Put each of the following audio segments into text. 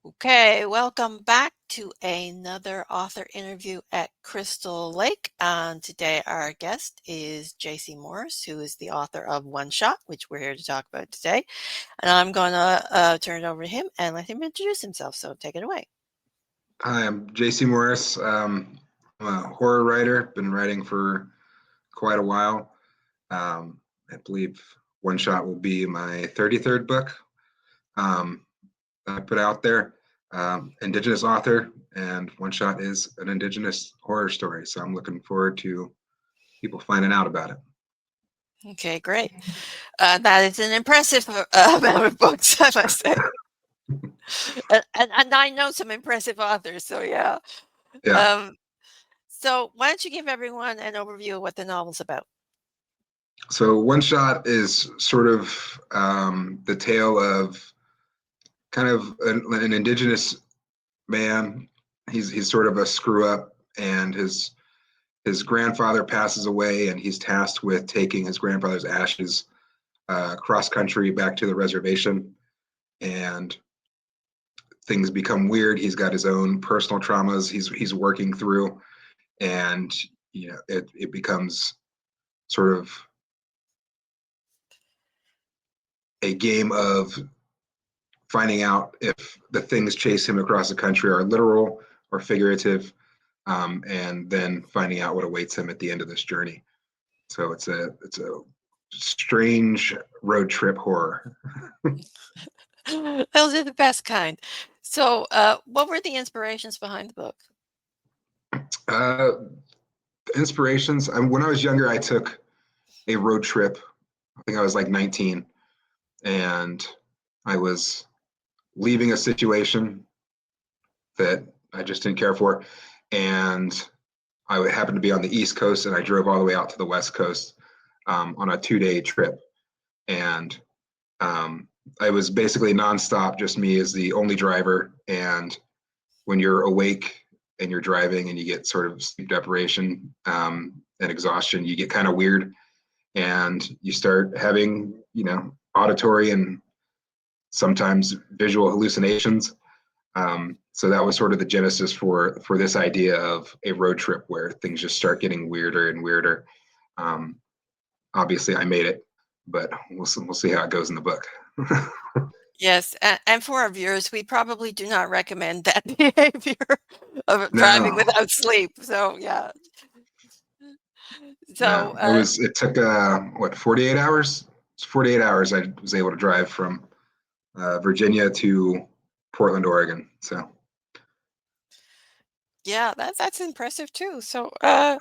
Okay, welcome back to another author interview at Crystal Lake. And today our guest is Jacy Morris, who is the author of One Shot, which we're here to talk about today. And I'm going to turn it over to him and let him introduce himself. So take it away. Hi, I'm Jacy Morris. I'm a horror writer, been writing for quite a while. I believe One Shot will be my 33rd book I put out there. Indigenous author, and One Shot is an Indigenous horror story. So I'm looking forward to people finding out about it. Okay, great. That is an impressive amount of books, I must say. And I know some impressive authors, so yeah. Yeah. So why don't you give everyone an overview of what the novel's about? So One Shot is sort of the tale of kind of an Indigenous man. He's sort of a screw up, and his grandfather passes away, and he's tasked with taking his grandfather's ashes cross country back to the reservation. And things become weird. He's got his own personal traumas he's working through, and it becomes sort of a game of finding out if the things chase him across the country are literal or figurative, and then finding out what awaits him at the end of this journey. So it's a strange road trip horror. Those are the best kind. So, what were the inspirations behind the book? Uh, Inspirations. When I was younger, I took a road trip. I think I was like 19, and I was leaving a situation that I just didn't care for, and I happened to be on the East Coast, and I drove all the way out to the West Coast on a 2-day trip, and I was basically nonstop, just me as the only driver. And when you're awake and you're driving and you get sort of sleep deprivation and exhaustion, you get kind of weird, and you start having auditory and sometimes visual hallucinations. So that was sort of the genesis for this idea of a road trip where things just start getting weirder and weirder. Obviously, I made it, but we'll see how it goes in the book. Yes, and for our viewers, we probably do not recommend that behavior of driving No, without sleep. So, yeah. So, no, it took 48 hours? It's 48 hours I was able to drive from Virginia to Portland, Oregon. So yeah, that's impressive too. So, tell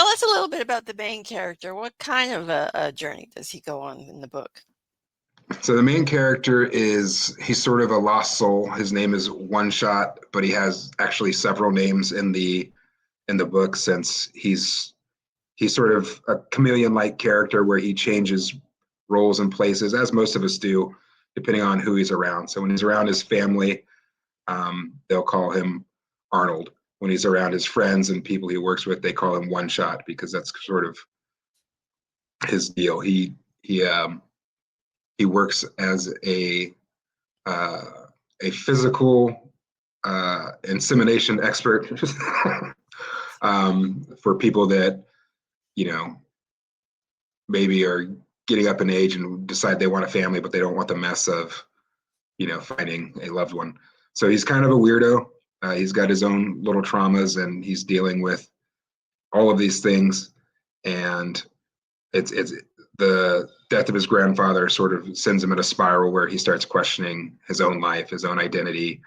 us a little bit about the main character. What kind of a journey does he go on in the book? the main character he's sort of a lost soul. His name is One Shot, but he has actually several names in the book, since he's sort of a chameleon-like character where he changes roles and places, as most of us do, depending on who he's around. So when he's around his family, they'll call him Arnold. When he's around his friends and people he works with, they call him One Shot, because that's sort of his deal. He works as a physical insemination expert for people that maybe are getting up in age and decide they want a family, but they don't want the mess of finding a loved one. So he's kind of a weirdo. He's got his own little traumas, and he's dealing with all of these things. And it's the death of his grandfather sort of sends him in a spiral where he starts questioning his own life, his own identity,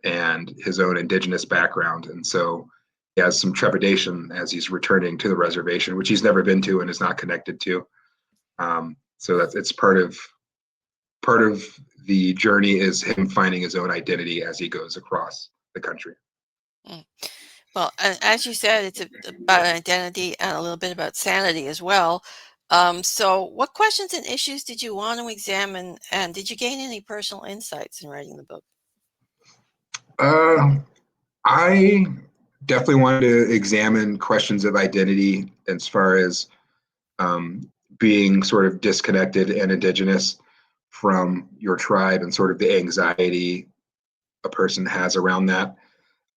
and his own indigenous background. And so he has some trepidation as he's returning to the reservation, which he's never been to and is not connected to. So it's part of the journey is him finding his own identity as he goes across the country. Mm. Well, as you said, it's about identity and a little bit about sanity as well. So what questions and issues did you want to examine, and did you gain any personal insights in writing the book? I definitely wanted to examine questions of identity as far as being sort of disconnected and indigenous from your tribe, and sort of the anxiety a person has around that,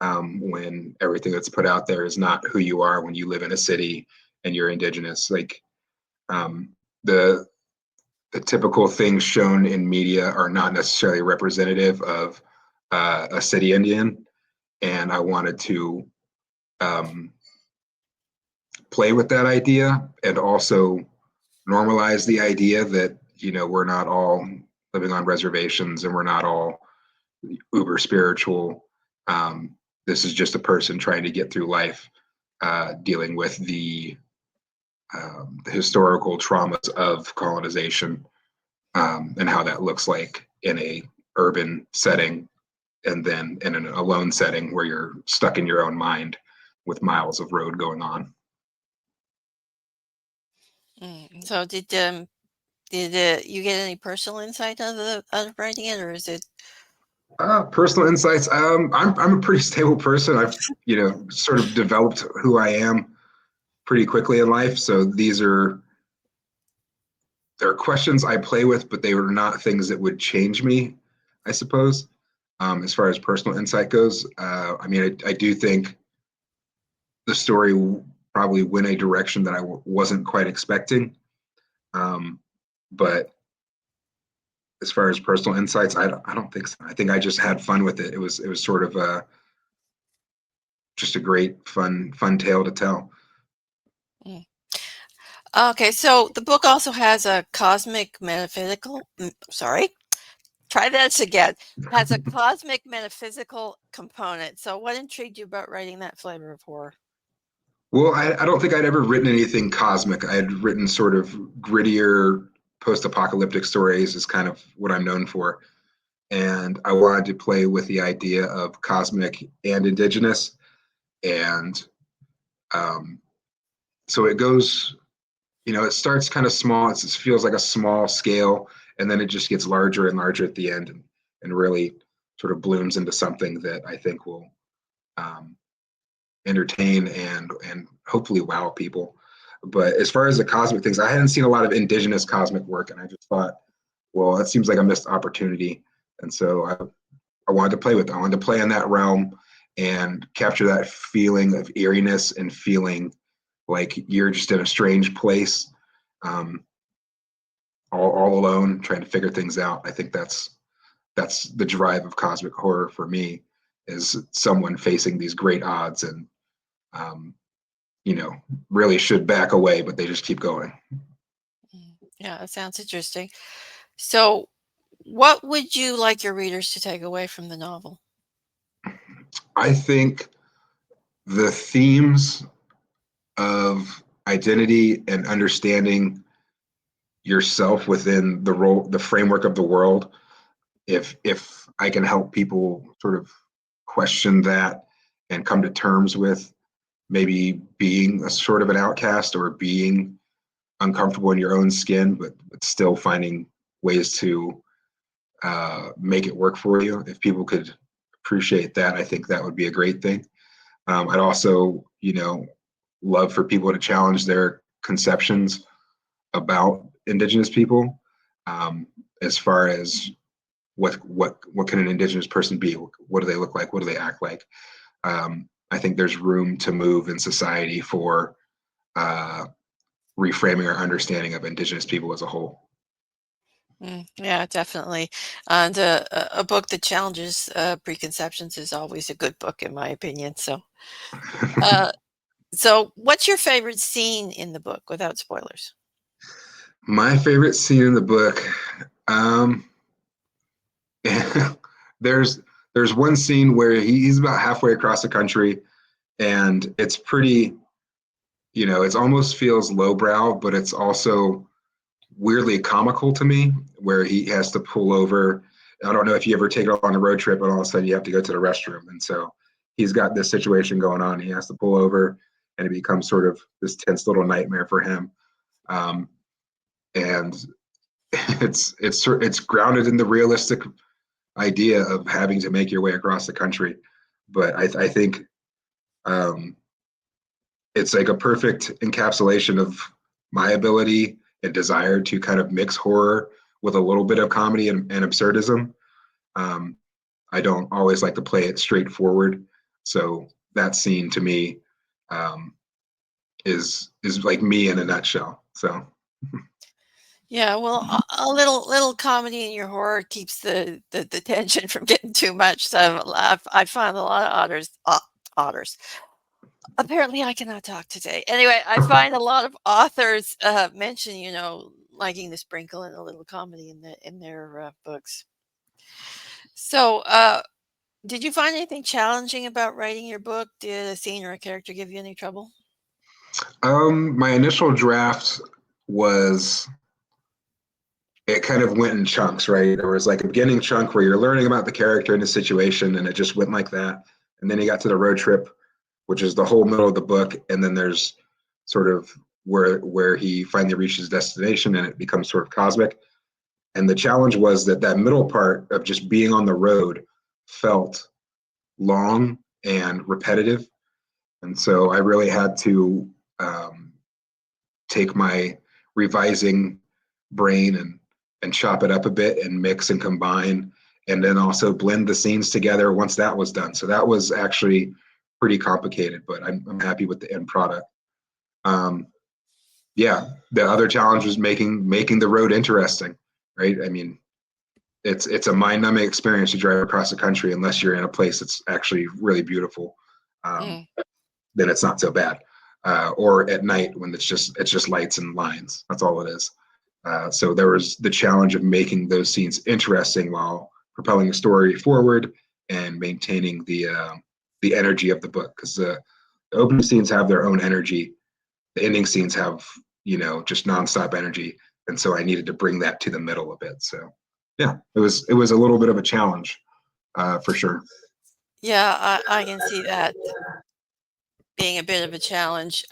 when everything that's put out there is not who you are when you live in a city and you're Indigenous. Like, the typical things shown in media are not necessarily representative of a city Indian, and I wanted to um, play with that idea and also normalize the idea that, we're not all living on reservations and we're not all uber spiritual. This is just a person trying to get through life, dealing with the historical traumas of colonization, and how that looks like in a urban setting, and then in an alone setting where you're stuck in your own mind with miles of road going on. So did you get any personal insight out of writing it, or is it? Personal insights. I'm a pretty stable person. I've sort of developed who I am pretty quickly in life. So there are questions I play with, but they were not things that would change me, I suppose. As far as personal insight goes, I mean, I do think the story probably went a direction that I wasn't quite expecting. But as far as personal insights, I don't think so. I think I just had fun with it. It was sort of just a great fun tale to tell. Mm. Okay, so the book also has a cosmic metaphysical. Sorry, try this again. Has a cosmic metaphysical component. So, what intrigued you about writing that flavor of horror? Well, I don't think I'd ever written anything cosmic. I had written sort of grittier post-apocalyptic stories is kind of what I'm known for. And I wanted to play with the idea of cosmic and indigenous. And um, so it goes, it starts kind of small. It feels like a small scale, and then it just gets larger and larger at the end, and really sort of blooms into something that I think will um, entertain and hopefully wow people. But as far as the cosmic things, I hadn't seen a lot of indigenous cosmic work, and I just thought, well, that seems like a missed opportunity. And so I wanted to play with it. I wanted to play in that realm and capture that feeling of eeriness and feeling like you're just in a strange place, um, all alone, trying to figure things out. I think that's the drive of cosmic horror for me, is someone facing these great odds and um, really should back away, but they just keep going. Yeah, that sounds interesting. So, what would you like your readers to take away from the novel? I think the themes of identity and understanding yourself within the framework of the world, if I can help people sort of question that and come to terms with maybe being a sort of an outcast or being uncomfortable in your own skin, but still finding ways to make it work for you. If people could appreciate that, I think that would be a great thing. I'd also, love for people to challenge their conceptions about Indigenous people, as far as what can an Indigenous person be? What do they look like? What do they act like? I think there's room to move in society for reframing our understanding of Indigenous people as a whole. Yeah, definitely. And a book that challenges preconceptions is always a good book, in my opinion. Uh, so what's your favorite scene in the book, without spoilers? My favorite scene in the book, um, there's there's one scene where he's about halfway across the country, and it's pretty, it almost feels lowbrow, but it's also weirdly comical to me, where he has to pull over. I don't know if you ever take it on a road trip and all of a sudden you have to go to the restroom. And so he's got this situation going on. He has to pull over, and it becomes sort of this tense little nightmare for him. Um, and it's grounded in the realistic idea of having to make your way across the country. But I think um, it's like a perfect encapsulation of my ability and desire to kind of mix horror with a little bit of comedy and absurdism. Um, I don't always like to play it straightforward. So that scene to me is like me in a nutshell. So Yeah, well, a little comedy in your horror keeps the tension from getting too much. So I find a lot of otters. Apparently, I cannot talk today. Anyway, I find a lot of authors mention, liking to sprinkle in a little comedy in their books. So, did you find anything challenging about writing your book? Did a scene or a character give you any trouble? my initial draft was it kind of went in chunks, right? There was like a beginning chunk where you're learning about the character and the situation, and it just went like that. And then you got to the road trip, which is the whole middle of the book, and then there's sort of where he finally reaches destination, and it becomes sort of cosmic. And the challenge was that that middle part of just being on the road felt long and repetitive, and so I really had to take my revising brain and chop it up a bit and mix and combine and then also blend the scenes together once that was done. So that was actually pretty complicated, but I'm happy with the end product. Um, yeah, the other challenge was making the road interesting, right? I mean, it's a mind-numbing experience to drive across the country unless you're in a place that's actually really beautiful. Um, Mm. then it's not so bad. Or at night when it's just lights and lines. That's all it is. So there was the challenge of making those scenes interesting while propelling the story forward and maintaining the energy of the book because the opening scenes have their own energy. The ending scenes have just nonstop energy, and so I needed to bring that to the middle a bit. So yeah, it was a little bit of a challenge for sure. Yeah, I can see that being a bit of a challenge,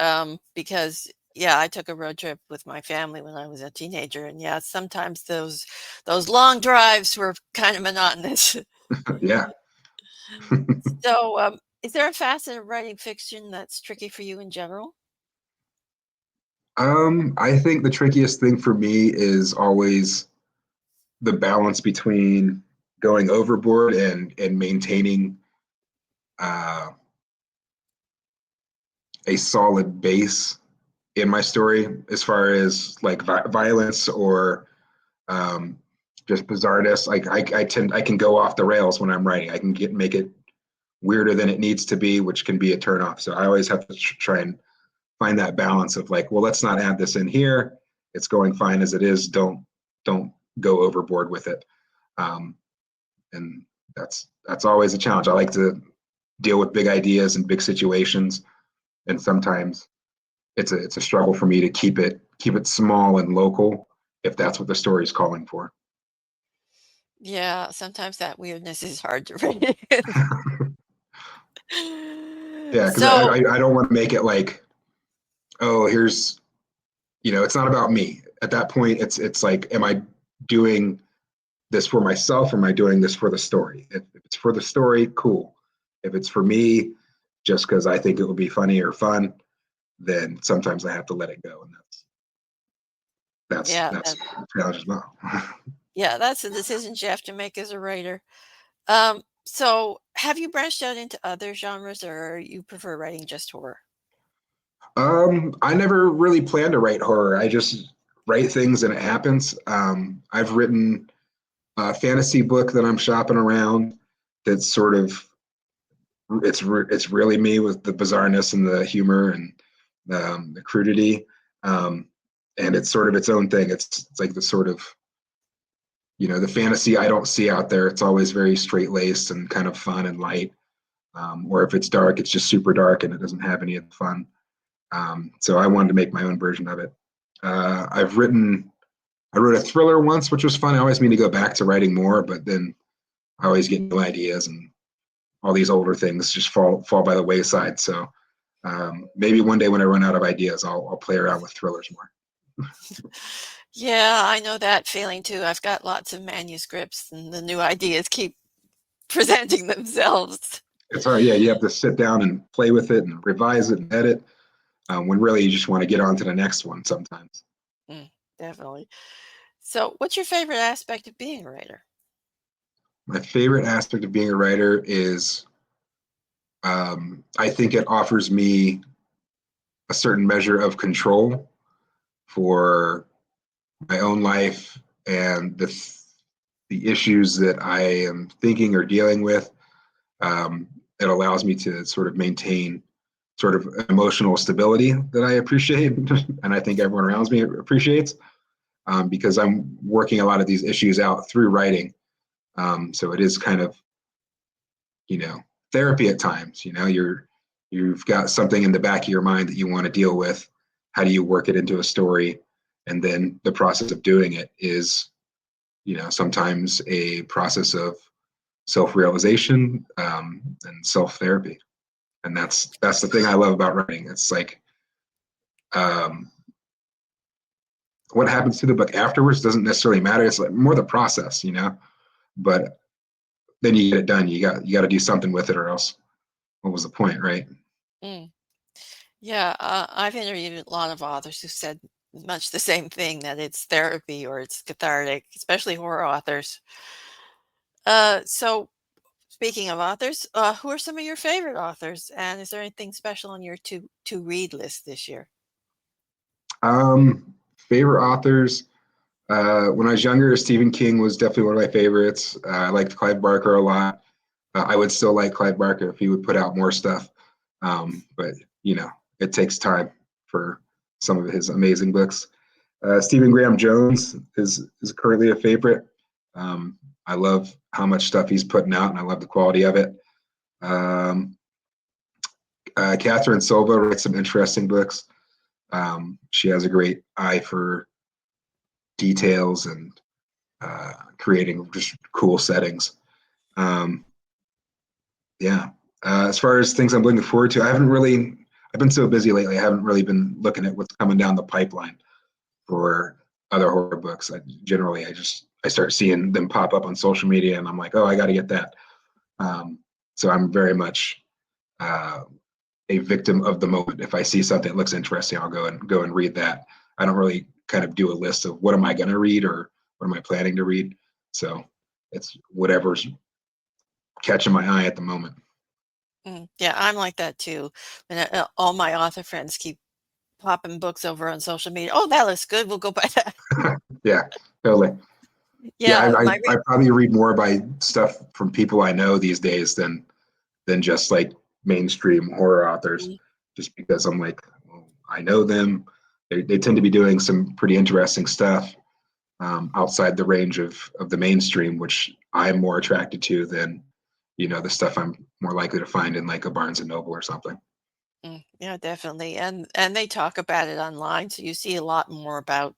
because yeah, I took a road trip with my family when I was a teenager, and yeah, sometimes those long drives were kind of monotonous. Yeah. So, is there a facet of writing fiction that's tricky for you in general? I think the trickiest thing for me is always the balance between going overboard and maintaining uh, a solid base in my story as far as like violence or um, just bizarreness. Like I can go off the rails when I'm writing. I can make it weirder than it needs to be, which can be a turnoff. So I always have to try and find that balance of like, well, let's not add this in here. It's going fine as it is. Don't go overboard with it. Um, and that's always a challenge. I like to deal with big ideas and big situations, and sometimes it's a struggle for me to keep it small and local if that's what the story is calling for. Yeah, sometimes that weirdness is hard to read. Yeah, because I, So, I I don't want to make it like, oh, here's it's not about me. At that point, it's like, am I doing this for myself or am I doing this for the story? If it's for the story, cool. If it's for me, just because I think it will be funny or fun, then sometimes I have to let it go, and that's yeah, that's a challenge as well. yeah, that's the decisions you have to make as a writer. So have you branched out into other genres, or you prefer writing just horror? I never really planned to write horror. I just write things and it happens. I've written a fantasy book that I'm shopping around. That's sort of it's really me with the bizarreness and the humor and the crudity, um, and it's sort of its own thing. It's like the sort of the fantasy I don't see out there. It's always very straight laced and kind of fun and light. Or if it's dark, it's just super dark and it doesn't have any of the fun. So I wanted to make my own version of it. I wrote a thriller once, which was fun. I always mean to go back to writing more, but then I always get new ideas and all these older things just fall by the wayside. So maybe one day when I run out of ideas, I'll play around with thrillers more. Yeah, I know that feeling too. I've got lots of manuscripts and the new ideas keep presenting themselves. It's hard, yeah. You have to sit down and play with it and revise it and edit. When really you just want to get on to the next one sometimes. Mm, definitely. So, what's your favorite aspect of being a writer? My favorite aspect of being a writer is I think it offers me a certain measure of control for my own life and the issues that I am thinking or dealing with. It allows me to sort of maintain sort of emotional stability that I appreciate, and I think everyone around me appreciates, because I'm working a lot of these issues out through writing. So it is kind of, you know, therapy at times. You've got something in the back of your mind that you want to deal with. How do you work it into a story? And then the process of doing it is, sometimes a process of self-realization, and self-therapy. And that's the thing I love about writing. It's like, um, what happens to the book afterwards doesn't necessarily matter. It's like more the process, but then you get it done. You got to do something with it, or else what was the point, right? Mm. Yeah, I've interviewed a lot of authors who said much the same thing, that it's therapy or it's cathartic, especially horror authors. So speaking of authors, who are some of your favorite authors? And is there anything special on your to read list this year? Favorite authors. When I was younger, Stephen King was definitely one of my favorites. I liked Clive Barker a lot. I would still like Clive Barker if he would put out more stuff. But it takes time for some of his amazing books. Stephen Graham Jones is currently a favorite. I love how much stuff he's putting out, and I love the quality of it. Um, Catherine Silva writes some interesting books. She has a great eye for details and creating just cool settings. Um, yeah. As far as things I'm looking forward to, I've been so busy lately. I haven't really been looking at what's coming down the pipeline for other horror books. I start seeing them pop up on social media, and I'm like, oh, I got to get that. So I'm very much uh, a victim of the moment. If I see something that looks interesting, I'll go and read that. I don't really kind of do a list of what am I going to read or what am I planning to read. So it's whatever's catching my eye at the moment. Yeah, I'm like that too. And all my author friends keep popping books over on social media. Oh, that looks good. We'll go buy that. Yeah, totally. Yeah, Yeah, I probably read more by stuff from people I know these days than just like mainstream horror authors, mm, just because I'm like, well, I know them. They tend to be doing some pretty interesting stuff, outside the range of the mainstream, which I'm more attracted to than the stuff I'm more likely to find in like a Barnes and Noble or something. yeah, definitely. And they talk about it online, so you see a lot more about,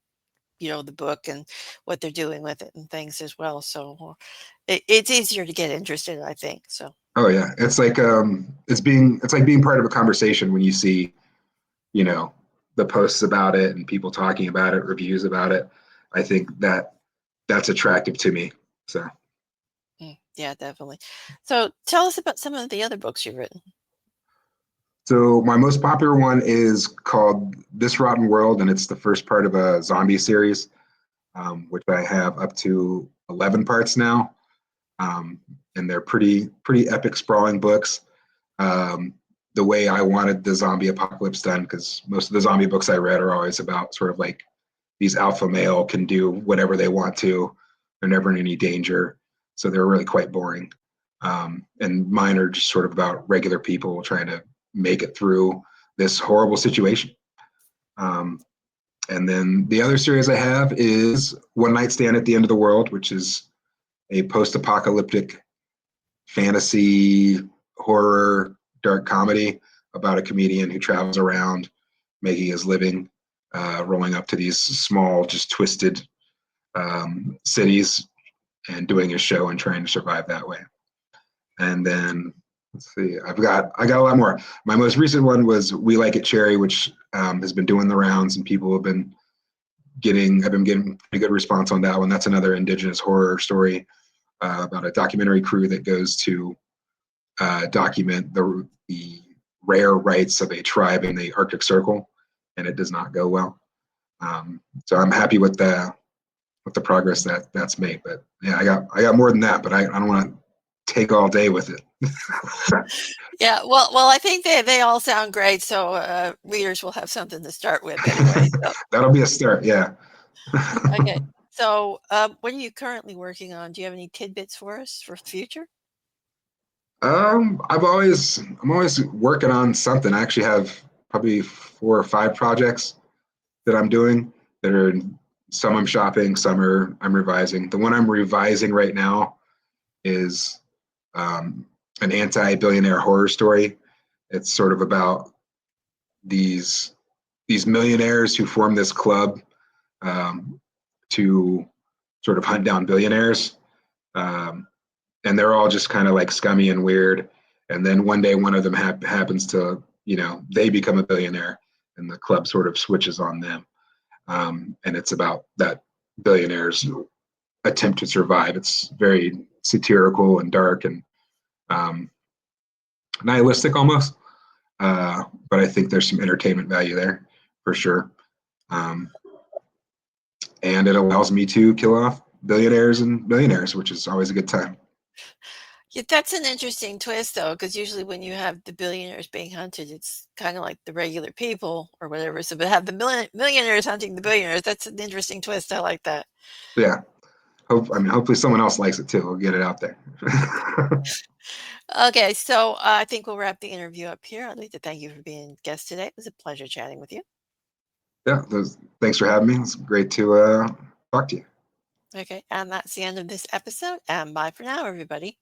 the book and what they're doing with it and things as well. So it's easier to get interested, I think. So Oh yeah, it's like it's like being part of a conversation when you see you know the posts about it and people talking about it, reviews about it. I think that's attractive to me. So yeah, definitely. So tell us about some of the other books you've written. so my most popular one is called This Rotten World, and it's the first part of a zombie series, which I have up to 11 parts now. um, and they're pretty epic, sprawling books. Um, the way I wanted the zombie apocalypse done, because most of the zombie books I read are always about sort of like these alpha male can do whatever they want to. They're never in any danger, so they're really quite boring. And mine are just sort of about regular people trying to make it through this horrible situation. Um, and then the other series I have is One Night Stand at the End of the World, which is a post-apocalyptic fantasy, horror, dark comedy about a comedian who travels around making his living, rolling up to these small, just twisted cities and doing his show and trying to survive that way. And then let's see, I got a lot more. My most recent one was We Like It Cherry, which has been doing the rounds, and people have been I've been getting pretty good response on that one. That's another Indigenous horror story, about a documentary crew that goes to document the rare rights of a tribe in the Arctic Circle, and it does not go well. So I'm happy with the progress that's made. But yeah, I got more than that, but I don't want to take all day with it. Yeah, well, I think they all sound great, so readers will have something to start with anyway. So That'll be a start. Yeah. okay, so what are you currently working on? Do you have any tidbits for us for the future? I'm always working on something. I actually have probably 4 or 5 projects that I'm doing that are some I'm shopping, I'm revising. The one I'm revising right now is an anti-billionaire horror story. It's sort of about these millionaires who form this club um, to sort of hunt down billionaires. Um, and they're all just kind of like scummy and weird. And then one day, one of them happens to, they become a billionaire, and the club sort of switches on them. And it's about that billionaire's attempt to survive. It's very satirical and dark and um, nihilistic almost. But I think there's some entertainment value there for sure. Um, and it allows me to kill off billionaires and millionaires, which is always a good time. Yeah, that's an interesting twist, though, because usually when you have the billionaires being hunted, it's kind of like the regular people or whatever. So, but have the millionaires hunting the billionaires. That's an interesting twist. I like that. Yeah. Hopefully someone else likes it too. We'll get it out there. Okay, so I think we'll wrap the interview up here. I'd like to thank you for being a guest today. It was a pleasure chatting with you. Yeah. Thanks for having me. It's great to talk to you. Okay, and that's the end of this episode. And bye for now, everybody.